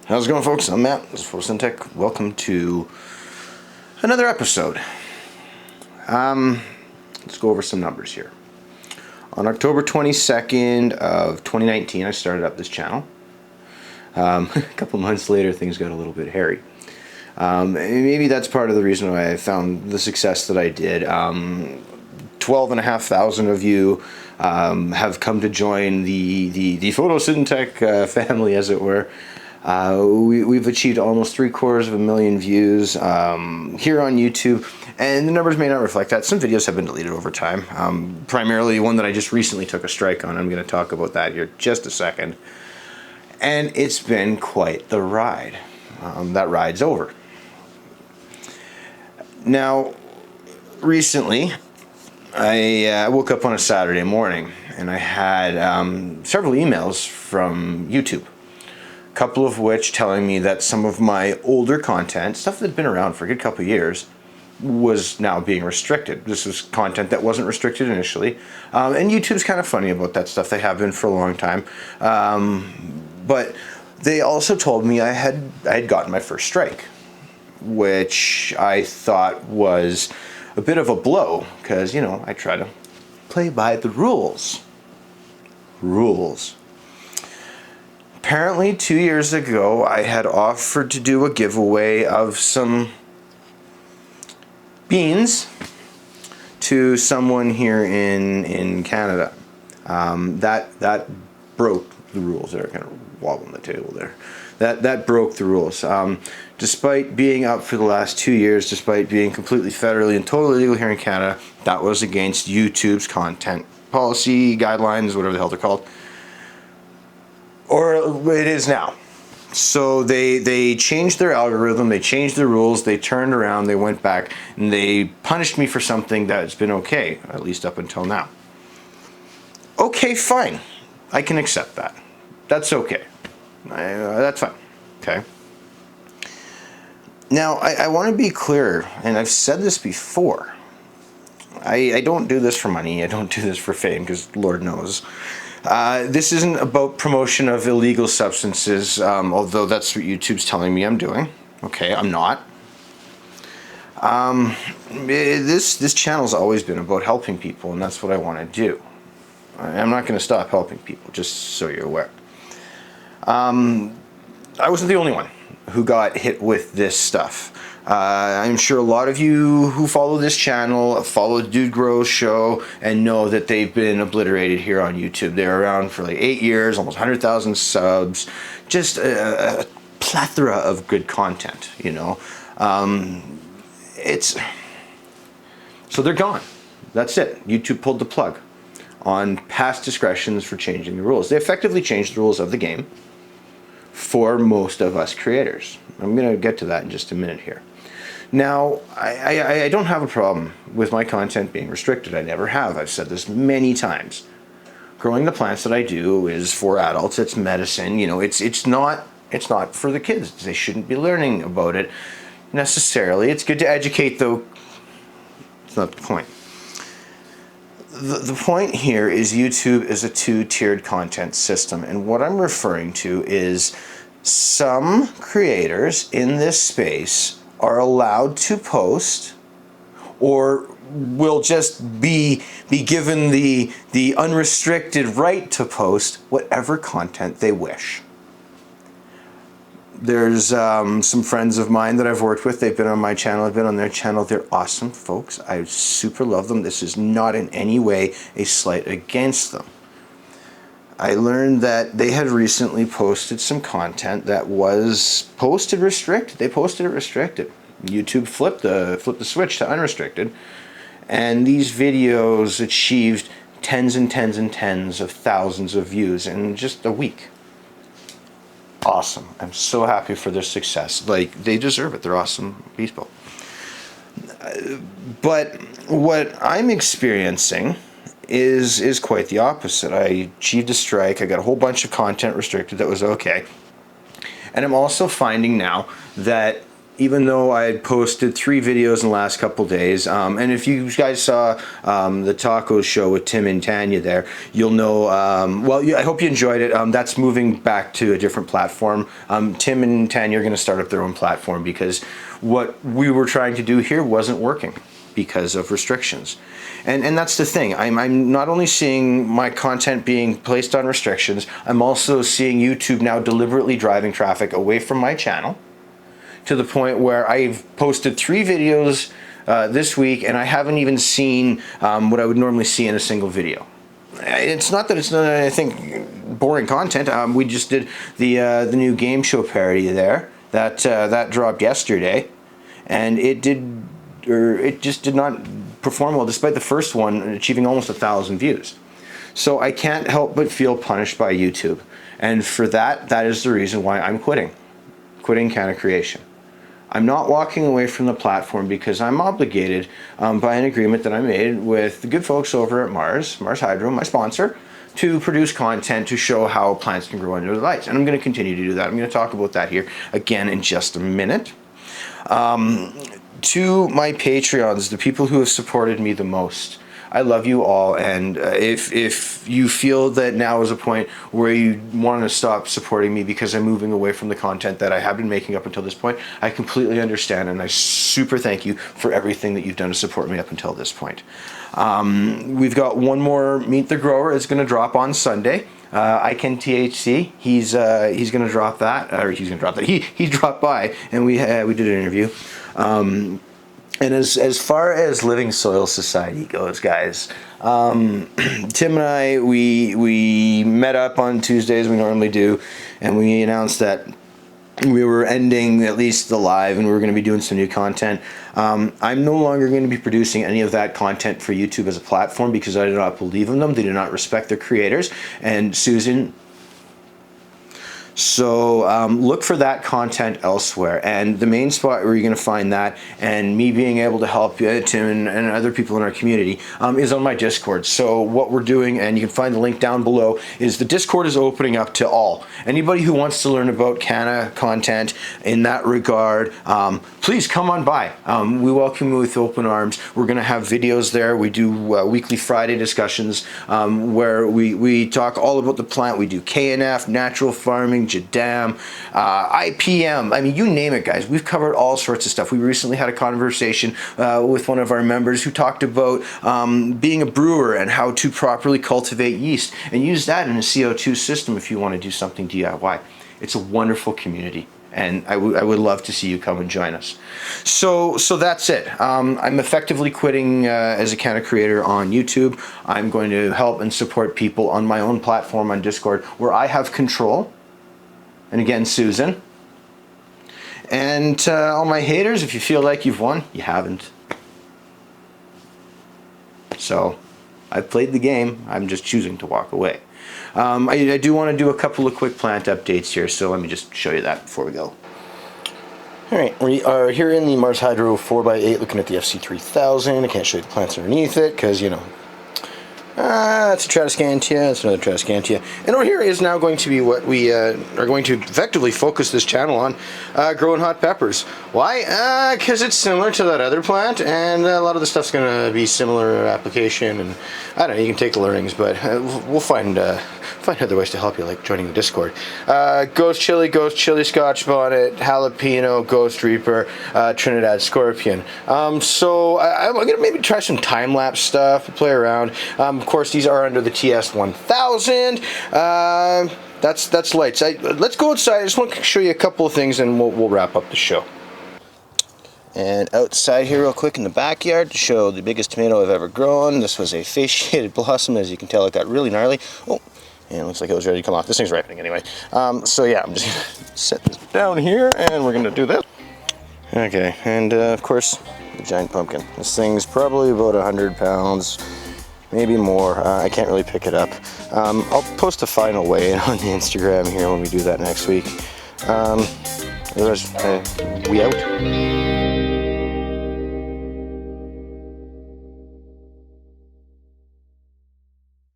How's it going, folks? I'm Matt. This is Photosynthetic. Welcome to another episode. Let's go over some numbers here. On October 22nd of 2019, I started up this channel. A couple months later, things got a little bit hairy. Maybe that's part of the reason why I found the success that I did. 12,500 of you have come to join the Photosynthetic family, as it were. We've achieved almost 750,000 views here on YouTube, and the numbers may not reflect that. Some videos have been deleted over time, primarily one that I just recently took a strike on. I'm going to talk about that here just a second. And it's been quite the ride. That ride's over. Now, recently, I woke up on a Saturday morning, and I had several emails from YouTube. A couple of which telling me that some of my older content, stuff that had been around for a good couple of years, was now being restricted. This was content that wasn't restricted initially. And YouTube's kind of funny about that stuff. They have been for a long time. But they also told me I had gotten my first strike, which I thought was a bit of a blow, because, you know, I try to play by the rules. Apparently 2 years ago, I had offered to do a giveaway of some beans to someone here in Canada. That broke the rules. They're kind of wobbling the table there. That broke the rules. Despite being up for the last 2 years, despite being completely federally and totally legal here in Canada, that was against YouTube's content policy, guidelines, whatever the hell they're called. Or it is now. So they changed their algorithm, they changed the rules, they turned around, they went back, and they punished me for something that's been okay, at least up until now. Okay, fine. I can accept that. That's okay. That's fine. Okay. Now, I want to be clear, and I've said this before. I don't do this for money. I don't do this for fame, because Lord knows. This isn't about promotion of illegal substances, although that's what YouTube's telling me I'm doing. Okay, I'm not. This channel's always been about helping people, and that's what I want to do. I'm not going to stop helping people, just so you're aware. I wasn't the only one who got hit with this stuff. I'm sure a lot of you who follow this channel, follow Dude Grows show, and know that they've been obliterated here on YouTube. They're around for like 8 years, almost 100,000 subs, just a plethora of good content, you know. So they're gone. That's it. YouTube pulled the plug on past discretions for changing the rules. They effectively changed the rules of the game for most of us creators. I'm going to get to that in just a minute here. Now, I don't have a problem with my content being restricted. I never have. I've said this many times. Growing the plants that I do is for adults. It's medicine. You know, it's not for the kids. They shouldn't be learning about it necessarily. It's good to educate, though. It's not the point. The point here is YouTube is a two-tiered content system, and what I'm referring to is some creators in this space are allowed to post, or will just be given the unrestricted right to post whatever content they wish. There's some friends of mine that I've worked with. They've been on my channel. I've been on their channel. They're awesome folks. I super love them. This is not in any way a slight against them. I learned that they had recently posted some content that was posted restricted. They posted it restricted. YouTube flipped the switch to unrestricted, and these videos achieved tens and tens and tens of thousands of views in just a week. Awesome. I'm so happy for their success. Like, they deserve it. They're awesome people. But what I'm experiencing is quite the opposite. I achieved a strike. I got a whole bunch of content restricted that was okay. And I'm also finding now that even though I had posted 3 videos in the last couple days, and if you guys saw the taco show with Tim and Tanya there, you'll know, well, I hope you enjoyed it. That's moving back to a different platform. Tim and Tanya are going to start up their own platform because what we were trying to do here wasn't working because of restrictions. And that's the thing. I'm not only seeing my content being placed on restrictions, I'm also seeing YouTube now deliberately driving traffic away from my channel to the point where I've posted 3 videos this week and I haven't even seen what I would normally see in a single video. It's not that it's not, I think, boring content. We just did the new game show parody there that dropped yesterday, and it just did not perform well, despite the first one achieving almost 1,000 views. So I can't help but feel punished by YouTube, and for that is the reason why I'm quitting Cannacreation. I'm not walking away from the platform because I'm obligated by an agreement that I made with the good folks over at Mars Hydro, my sponsor, to produce content to show how plants can grow under the lights. And I'm going to continue to do that. I'm going to talk about that here again in just a minute. To my Patreons, the people who have supported me the most, I love you all, and if you feel that now is a point where you want to stop supporting me because I'm moving away from the content that I have been making up until this point, I completely understand, and I super thank you for everything that you've done to support me up until this point. We've got one more Meet the Grower. It's going to drop on Sunday. I Can THC. He's going to drop that, or he's going to drop that. He dropped by, and we did an interview. And as far as Living Soil Society goes, guys, Tim and I, we met up on Tuesdays, we normally do, and we announced that we were ending at least the live and we were going to be doing some new content. I'm no longer going to be producing any of that content for YouTube as a platform because I do not believe in them. They do not respect their creators. And Susan... So look for that content elsewhere, and the main spot where you're going to find that, and me being able to help Tim and other people in our community, is on my Discord. So what we're doing, and you can find the link down below, is the Discord is opening up to all. Anybody who wants to learn about Canna content in that regard, please come on by. We welcome you with open arms. We're going to have videos there. We do weekly Friday discussions where we talk all about the plant. We do KNF, natural farming, Jadam, IPM, I mean, you name it, guys. We've covered all sorts of stuff. We recently had a conversation with one of our members who talked about being a brewer and how to properly cultivate yeast and use that in a CO2 system if you want to do something DIY. It's a wonderful community, and I would love to see you come and join us. So that's it. I'm effectively quitting as a Cannacreator on YouTube. I'm going to help and support people on my own platform on Discord where I have control. And again, Susan. And all my haters, if you feel like you've won, you haven't. So, I've played the game. I'm just choosing to walk away. I do want to do a couple of quick plant updates here, so let me just show you that before we go. Alright, we are here in the Mars Hydro 4x8 looking at the FC3000. I can't show you the plants underneath it because, you know, that's a Tradescantia, that's another Tradescantia. And over here is now going to be what we are going to effectively focus this channel on, growing hot peppers. Why? Because it's similar to that other plant, and a lot of the stuff's going to be similar application, and I don't know, you can take the learnings, but we'll find other ways to help you, like joining the Discord. Ghost Chili Scotch Bonnet, Jalapeno, Ghost Reaper, Trinidad Scorpion. So I'm going to maybe try some time-lapse stuff, play around. Of course, these are under the TS1000. That's lights. Let's go outside. I just want to show you a couple of things, and we'll wrap up the show. And outside here real quick in the backyard to show the biggest tomato I've ever grown. This was a face-shaded blossom. As you can tell, it got really gnarly. Oh, and it looks like it was ready to come off. This thing's ripening anyway. So yeah, I'm just going to set this down here, and we're going to do this. Okay, and of course, the giant pumpkin. This thing's probably about 100 pounds. Maybe more. I can't really pick it up. I'll post a final weigh-in on the Instagram here when we do that next week. Otherwise, we out.